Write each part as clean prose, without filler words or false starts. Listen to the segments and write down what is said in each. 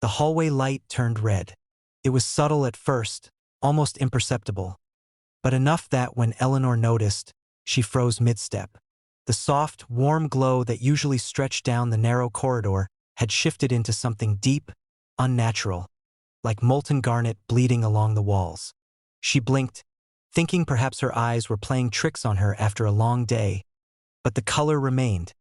The hallway light turned red. It was subtle at first, almost imperceptible, but enough that when Eleanor noticed, she froze mid-step. The soft, warm glow that usually stretched down the narrow corridor had shifted into something deep, unnatural, like molten garnet bleeding along the walls. She blinked, thinking perhaps her eyes were playing tricks on her after a long day, but the color remained,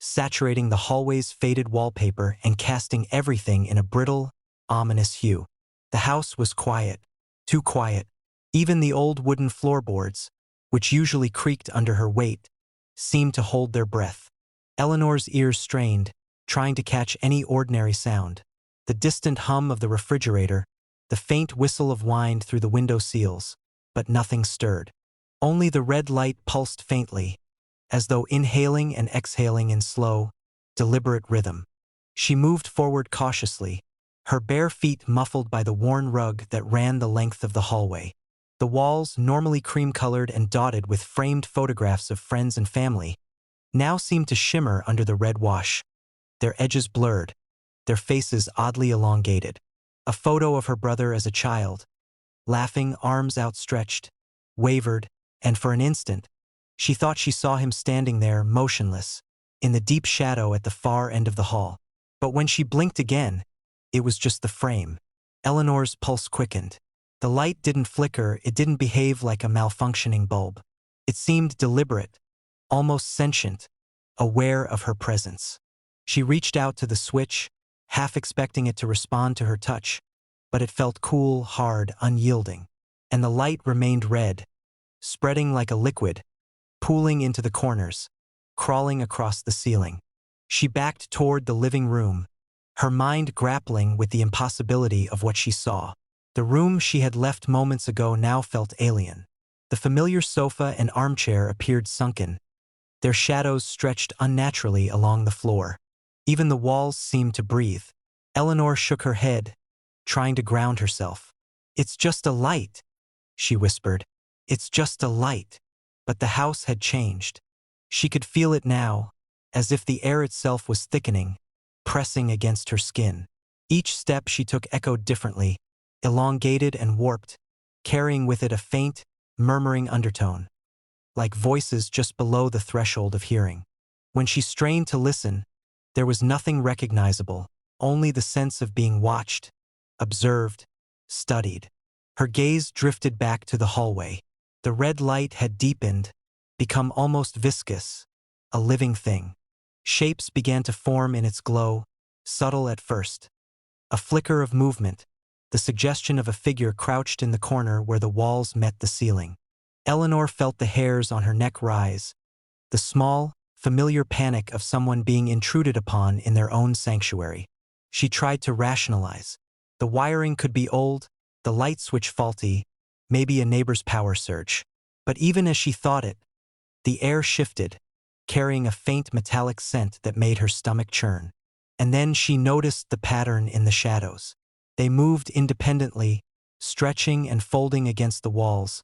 saturating the hallway's faded wallpaper and casting everything in a brittle, ominous hue. The house was quiet, too quiet. Even the old wooden floorboards, which usually creaked under her weight, seemed to hold their breath. Eleanor's ears strained, trying to catch any ordinary sound. The distant hum of the refrigerator, the faint whistle of wind through the window seals, but nothing stirred. Only the red light pulsed faintly, as though inhaling and exhaling in slow, deliberate rhythm. She moved forward cautiously, her bare feet muffled by the worn rug that ran the length of the hallway. The walls, normally cream-colored and dotted with framed photographs of friends and family, now seemed to shimmer under the red wash, their edges blurred, their faces oddly elongated. A photo of her brother as a child, laughing, arms outstretched, wavered, and for an instant, she thought she saw him standing there, motionless, in the deep shadow at the far end of the hall. But when she blinked again, it was just the frame. Eleanor's pulse quickened. The light didn't flicker, it didn't behave like a malfunctioning bulb. It seemed deliberate, almost sentient, aware of her presence. She reached out to the switch, half expecting it to respond to her touch, but it felt cool, hard, unyielding. And the light remained red, spreading like a liquid, pooling into the corners, crawling across the ceiling. She backed toward the living room, her mind grappling with the impossibility of what she saw. The room she had left moments ago now felt alien. The familiar sofa and armchair appeared sunken, their shadows stretched unnaturally along the floor. Even the walls seemed to breathe. Eleanor shook her head, trying to ground herself. "It's just a light," she whispered. "It's just a light." But the house had changed. She could feel it now, as if the air itself was thickening, pressing against her skin. Each step she took echoed differently, elongated and warped, carrying with it a faint, murmuring undertone, like voices just below the threshold of hearing. When she strained to listen, there was nothing recognizable, only the sense of being watched, observed, studied. Her gaze drifted back to the hallway. The red light had deepened, become almost viscous, a living thing. Shapes began to form in its glow, subtle at first. A flicker of movement, the suggestion of a figure crouched in the corner where the walls met the ceiling. Eleanor felt the hairs on her neck rise, the small, familiar panic of someone being intruded upon in their own sanctuary. She tried to rationalize. The wiring could be old, the light switch faulty, maybe a neighbor's power surge. But even as she thought it, the air shifted, carrying a faint metallic scent that made her stomach churn. And then she noticed the pattern in the shadows. They moved independently, stretching and folding against the walls,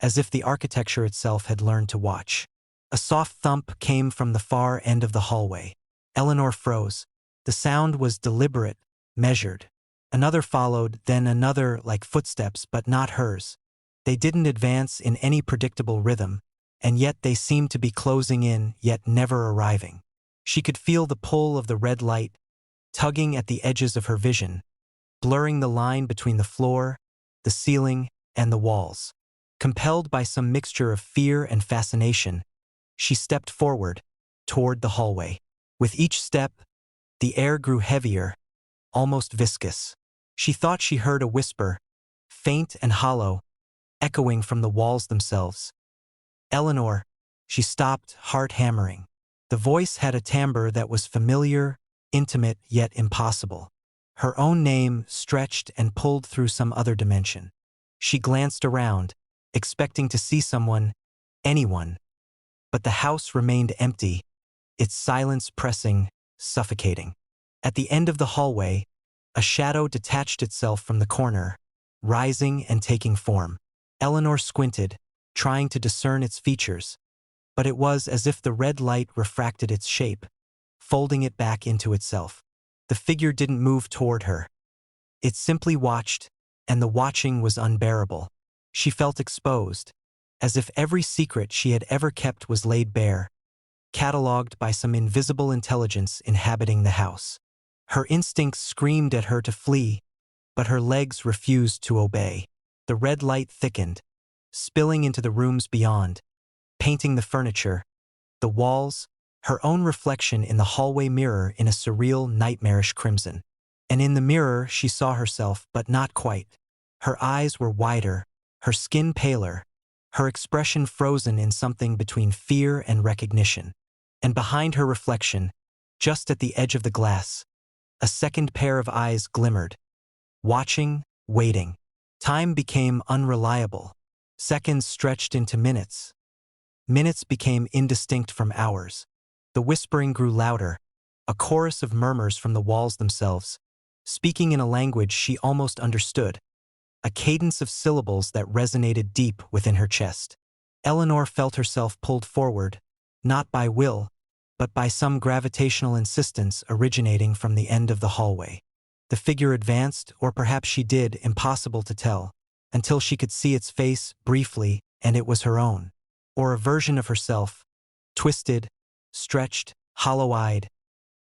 as if the architecture itself had learned to watch. A soft thump came from the far end of the hallway. Eleanor froze. The sound was deliberate, measured. Another followed, then another, like footsteps, but not hers. They didn't advance in any predictable rhythm, and yet they seemed to be closing in, yet never arriving. She could feel the pull of the red light, tugging at the edges of her vision, blurring the line between the floor, the ceiling, and the walls. Compelled by some mixture of fear and fascination, she stepped forward, toward the hallway. With each step, the air grew heavier, almost viscous. She thought she heard a whisper, faint and hollow, echoing from the walls themselves. "Eleanor," she stopped, heart hammering. The voice had a timbre that was familiar, intimate, yet impossible. Her own name stretched and pulled through some other dimension. She glanced around, expecting to see someone, anyone. But the house remained empty, its silence pressing, suffocating. At the end of the hallway, a shadow detached itself from the corner, rising and taking form. Eleanor squinted, trying to discern its features, but it was as if the red light refracted its shape, folding it back into itself. The figure didn't move toward her. It simply watched, and the watching was unbearable. She felt exposed, as if every secret she had ever kept was laid bare, catalogued by some invisible intelligence inhabiting the house. Her instincts screamed at her to flee, but her legs refused to obey. The red light thickened, spilling into the rooms beyond, painting the furniture, the walls, her own reflection in the hallway mirror in a surreal, nightmarish crimson. And in the mirror she saw herself, but not quite. Her eyes were wider, her skin paler, her expression frozen in something between fear and recognition. And behind her reflection, just at the edge of the glass, a second pair of eyes glimmered, watching, waiting. Time became unreliable. Seconds stretched into minutes. Minutes became indistinct from hours. The whispering grew louder, a chorus of murmurs from the walls themselves, speaking in a language she almost understood, a cadence of syllables that resonated deep within her chest. Eleanor felt herself pulled forward, not by will, but by some gravitational insistence originating from the end of the hallway. The figure advanced, or perhaps she did, impossible to tell, until she could see its face briefly, and it was her own, or a version of herself, twisted, stretched, hollow-eyed,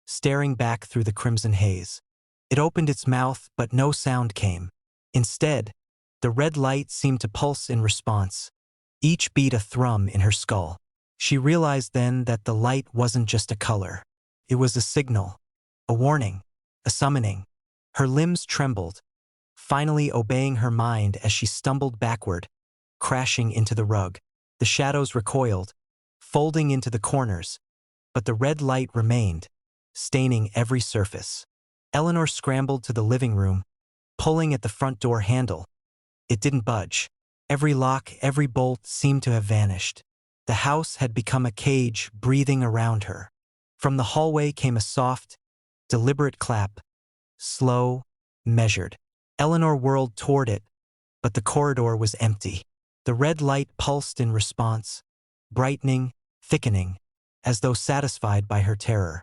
staring back through the crimson haze. It opened its mouth, but no sound came. Instead, the red light seemed to pulse in response, each beat a thrum in her skull. She realized then that the light wasn't just a color. It was a signal, a warning, a summoning. Her limbs trembled, finally obeying her mind as she stumbled backward, crashing into the rug. The shadows recoiled, folding into the corners, but the red light remained, staining every surface. Eleanor scrambled to the living room, pulling at the front door handle. It didn't budge. Every lock, every bolt seemed to have vanished. The house had become a cage breathing around her. From the hallway came a soft, deliberate clap, slow, measured. Eleanor whirled toward it, but the corridor was empty. The red light pulsed in response, brightening, thickening, as though satisfied by her terror.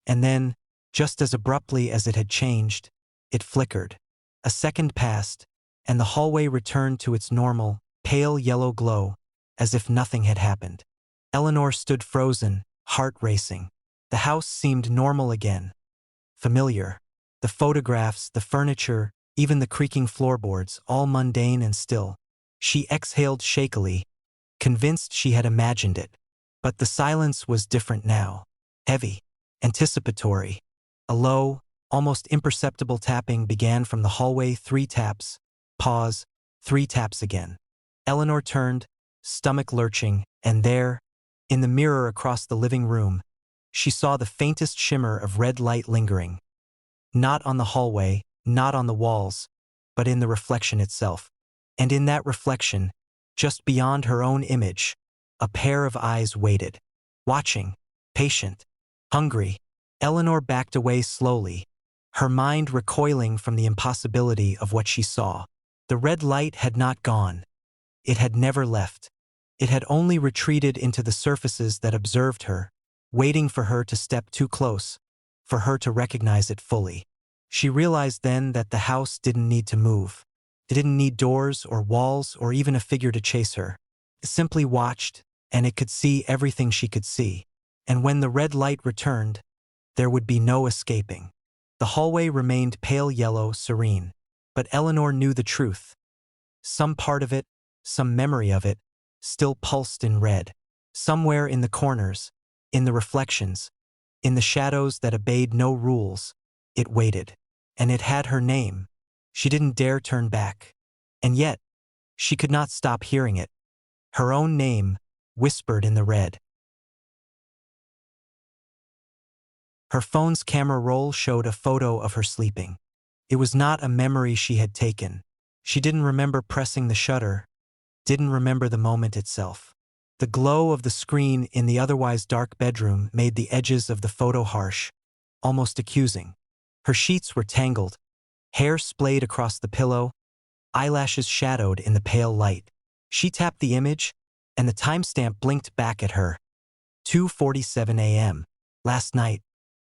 And then, just as abruptly as it had changed, it flickered. A second passed, and the hallway returned to its normal, pale yellow glow, as if nothing had happened. Eleanor stood frozen, heart racing. The house seemed normal again, familiar. The photographs, the furniture, even the creaking floorboards, all mundane and still. She exhaled shakily, convinced she had imagined it. But the silence was different now, heavy, anticipatory. A low, almost imperceptible tapping began from the hallway. 3 taps, pause, 3 taps again. Eleanor turned, stomach lurching, and there, in the mirror across the living room, she saw the faintest shimmer of red light lingering. Not on the hallway, not on the walls, but in the reflection itself. And in that reflection, just beyond her own image, a pair of eyes waited, watching, patient, hungry. Eleanor backed away slowly, her mind recoiling from the impossibility of what she saw. The red light had not gone. It had never left. It had only retreated into the surfaces that observed her, waiting for her to step too close, for her to recognize it fully. She realized then that the house didn't need to move. It didn't need doors or walls or even a figure to chase her. It simply watched, and it could see everything she could see. And when the red light returned, there would be no escaping. The hallway remained pale yellow, serene. But Eleanor knew the truth. Some part of it, some memory of it, still pulsed in red. Somewhere in the corners, in the reflections, in the shadows that obeyed no rules, it waited. And it had her name. She didn't dare turn back. And yet, she could not stop hearing it. Her own name, whispered in the red. Her phone's camera roll showed a photo of her sleeping. It was not a memory she had taken. She didn't remember pressing the shutter, didn't remember the moment itself. The glow of the screen in the otherwise dark bedroom made the edges of the photo harsh, almost accusing. Her sheets were tangled, hair splayed across the pillow, eyelashes shadowed in the pale light. She tapped the image, and the timestamp blinked back at her. 2:47 a.m. Last night.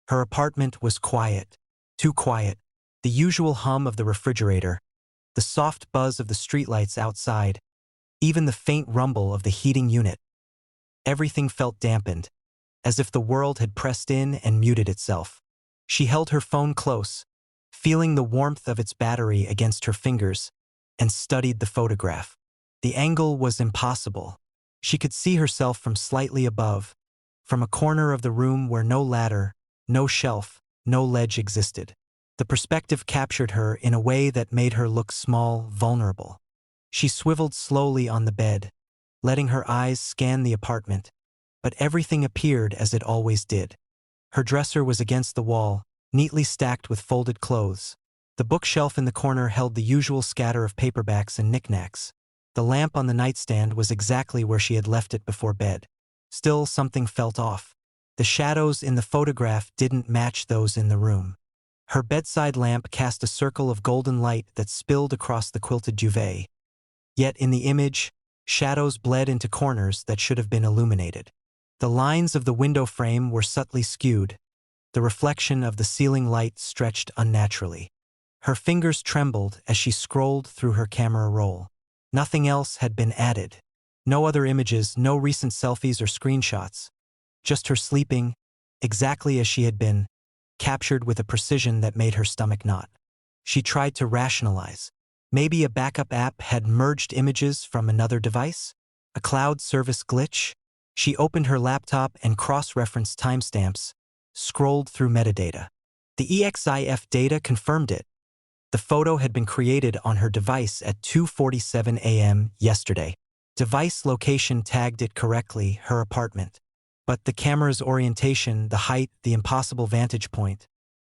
Her apartment was quiet, too quiet. The usual hum of the refrigerator, the soft buzz of the streetlights outside, even the faint rumble of the heating unit. Everything felt dampened, as if the world had pressed in and muted itself. She held her phone close, feeling the warmth of its battery against her fingers, and studied the photograph. The angle was impossible. She could see herself from slightly above, from a corner of the room where no ladder, no shelf, no ledge existed. The perspective captured her in a way that made her look small, vulnerable. She swiveled slowly on the bed, letting her eyes scan the apartment, but everything appeared as it always did. Her dresser was against the wall, neatly stacked with folded clothes. The bookshelf in the corner held the usual scatter of paperbacks and knickknacks. The lamp on the nightstand was exactly where she had left it before bed. Still, something felt off. The shadows in the photograph didn't match those in the room. Her bedside lamp cast a circle of golden light that spilled across the quilted duvet. Yet in the image, shadows bled into corners that should have been illuminated. The lines of the window frame were subtly skewed. The reflection of the ceiling light stretched unnaturally. Her fingers trembled as she scrolled through her camera roll. Nothing else had been added. No other images, no recent selfies or screenshots. Just her sleeping, exactly as she had been, captured with a precision that made her stomach knot. She tried to rationalize. Maybe a backup app had merged images from another device? A cloud service glitch? She opened her laptop and cross-referenced timestamps, scrolled through metadata. The EXIF data confirmed it. The photo had been created on her device at 2:47 a.m. yesterday. Device location tagged it correctly, her apartment. But the camera's orientation, the height, the impossible vantage point,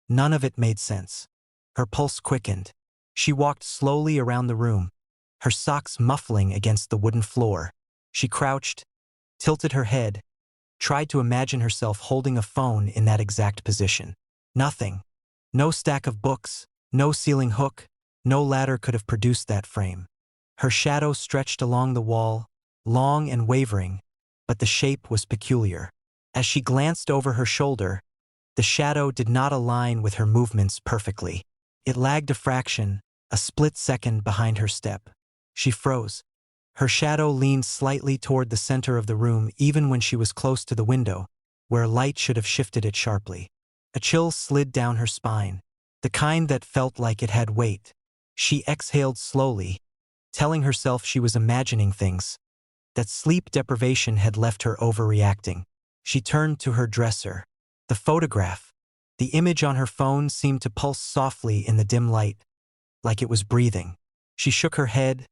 none of it made sense. Her pulse quickened. She walked slowly around the room, her socks muffling against the wooden floor. She crouched, tilted her head, tried to imagine herself holding a phone in that exact position. Nothing. No stack of books, no ceiling hook, no ladder could have produced that frame. Her shadow stretched along the wall, long and wavering, but the shape was peculiar. As she glanced over her shoulder, the shadow did not align with her movements perfectly. It lagged a fraction, a split second behind her step. She froze. Her shadow leaned slightly toward the center of the room even when she was close to the window, where light should have shifted it sharply. A chill slid down her spine, the kind that felt like it had weight. She exhaled slowly, telling herself she was imagining things, that sleep deprivation had left her overreacting. She turned to her dresser. The photograph, the image on her phone seemed to pulse softly in the dim light, like it was breathing. She shook her head,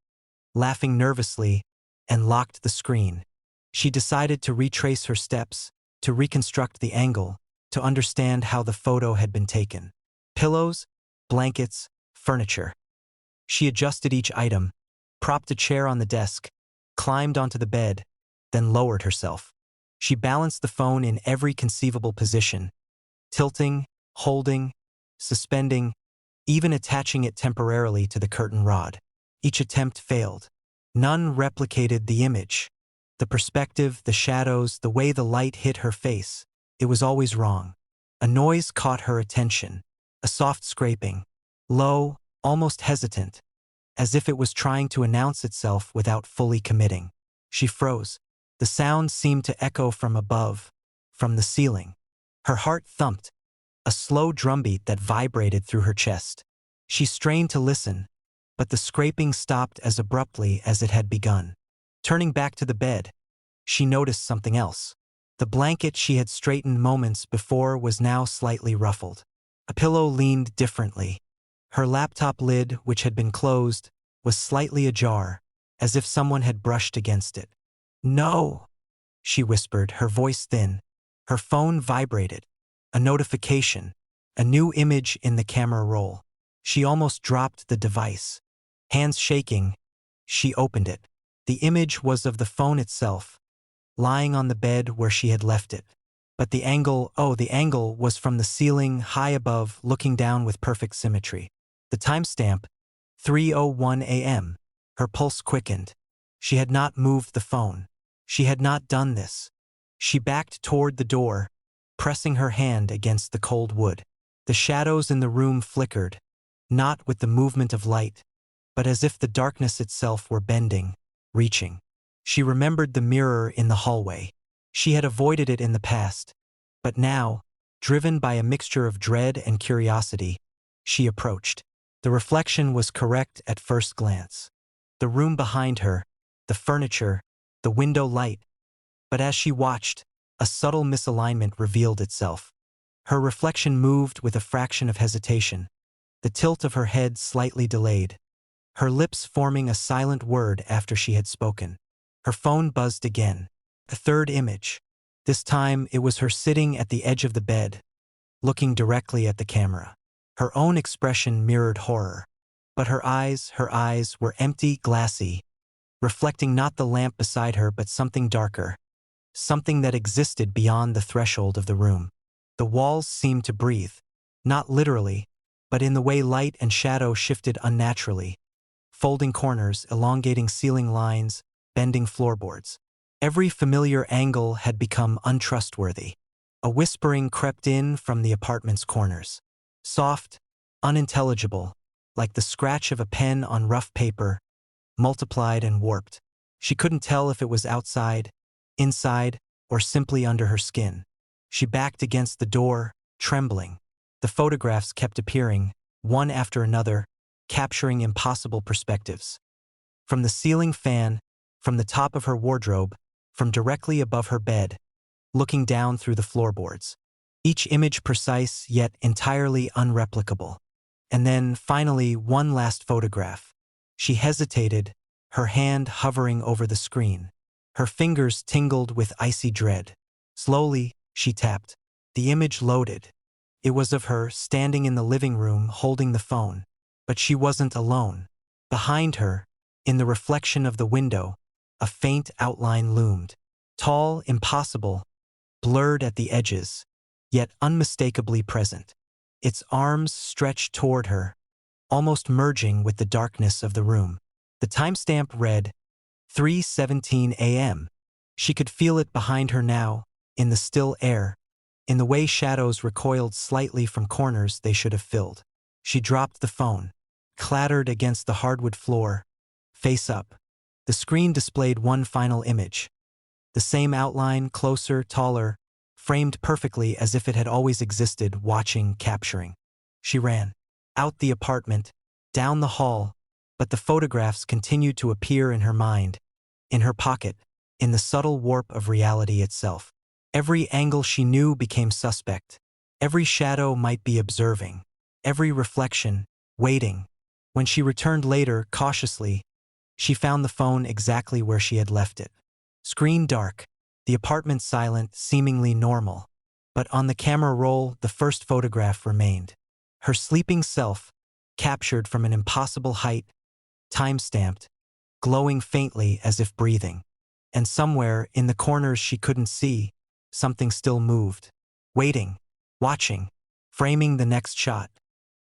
laughing nervously, and locked the screen. She decided to retrace her steps, to reconstruct the angle, to understand how the photo had been taken. Pillows, blankets, furniture. She adjusted each item, propped a chair on the desk, climbed onto the bed, then lowered herself. She balanced the phone in every conceivable position, tilting, holding, suspending, even attaching it temporarily to the curtain rod. Each attempt failed. None replicated the image. The perspective, the shadows, the way the light hit her face. It was always wrong. A noise caught her attention, a soft scraping, low, almost hesitant, as if it was trying to announce itself without fully committing. She froze. The sound seemed to echo from above, from the ceiling. Her heart thumped, a slow drumbeat that vibrated through her chest. She strained to listen, but the scraping stopped as abruptly as it had begun. Turning back to the bed, she noticed something else. The blanket she had straightened moments before was now slightly ruffled. A pillow leaned differently. Her laptop lid, which had been closed, was slightly ajar, as if someone had brushed against it. "No," she whispered, her voice thin. Her phone vibrated. A notification, a new image in the camera roll. She almost dropped the device. Hands shaking, she opened it. The image was of the phone itself, lying on the bed where she had left it. But the angle was from the ceiling, high above, looking down with perfect symmetry. The timestamp, 3:01 a.m. Her pulse quickened. She had not moved the phone. She had not done this. She backed toward the door, pressing her hand against the cold wood. The shadows in the room flickered, not with the movement of light, but as if the darkness itself were bending, reaching. She remembered the mirror in the hallway. She had avoided it in the past, but now, driven by a mixture of dread and curiosity, she approached. The reflection was correct at first glance. The room behind her, the furniture, the window light. But as she watched, a subtle misalignment revealed itself. Her reflection moved with a fraction of hesitation, the tilt of her head slightly delayed, her lips forming a silent word after she had spoken. Her phone buzzed again. A third image. This time it was her sitting at the edge of the bed, looking directly at the camera. Her own expression mirrored horror, but her eyes were empty, glassy, reflecting not the lamp beside her but something darker, something that existed beyond the threshold of the room. The walls seemed to breathe, not literally, but in the way light and shadow shifted unnaturally, folding corners, elongating ceiling lines, bending floorboards. Every familiar angle had become untrustworthy. A whispering crept in from the apartment's corners. Soft, unintelligible, like the scratch of a pen on rough paper, multiplied and warped. She couldn't tell if it was outside, inside, or simply under her skin. She backed against the door, trembling. The photographs kept appearing, one after another, capturing impossible perspectives. From the ceiling fan, from the top of her wardrobe, from directly above her bed, looking down through the floorboards. Each image precise yet entirely unreplicable. And then, finally, one last photograph. She hesitated, her hand hovering over the screen. Her fingers tingled with icy dread. Slowly, she tapped. The image loaded. It was of her, standing in the living room, holding the phone. But she wasn't alone. Behind her, in the reflection of the window, a faint outline loomed. Tall, impossible, blurred at the edges, yet unmistakably present. Its arms stretched toward her, almost merging with the darkness of the room. The timestamp read 3:17 a.m. She could feel it behind her now, in the still air, in the way shadows recoiled slightly from corners they should have filled. She dropped the phone, clattered against the hardwood floor, face up. The screen displayed one final image. The same outline, closer, taller, framed perfectly as if it had always existed, watching, capturing. She ran. Out the apartment, down the hall, but the photographs continued to appear in her mind, in her pocket, in the subtle warp of reality itself. Every angle she knew became suspect. Every shadow might be observing. Every reflection, waiting. When she returned later, cautiously, she found the phone exactly where she had left it. Screen dark, the apartment silent, seemingly normal. But on the camera roll, the first photograph remained. Her sleeping self, captured from an impossible height, time-stamped, glowing faintly as if breathing. And somewhere, in the corners she couldn't see, something still moved. Waiting, watching, framing the next shot.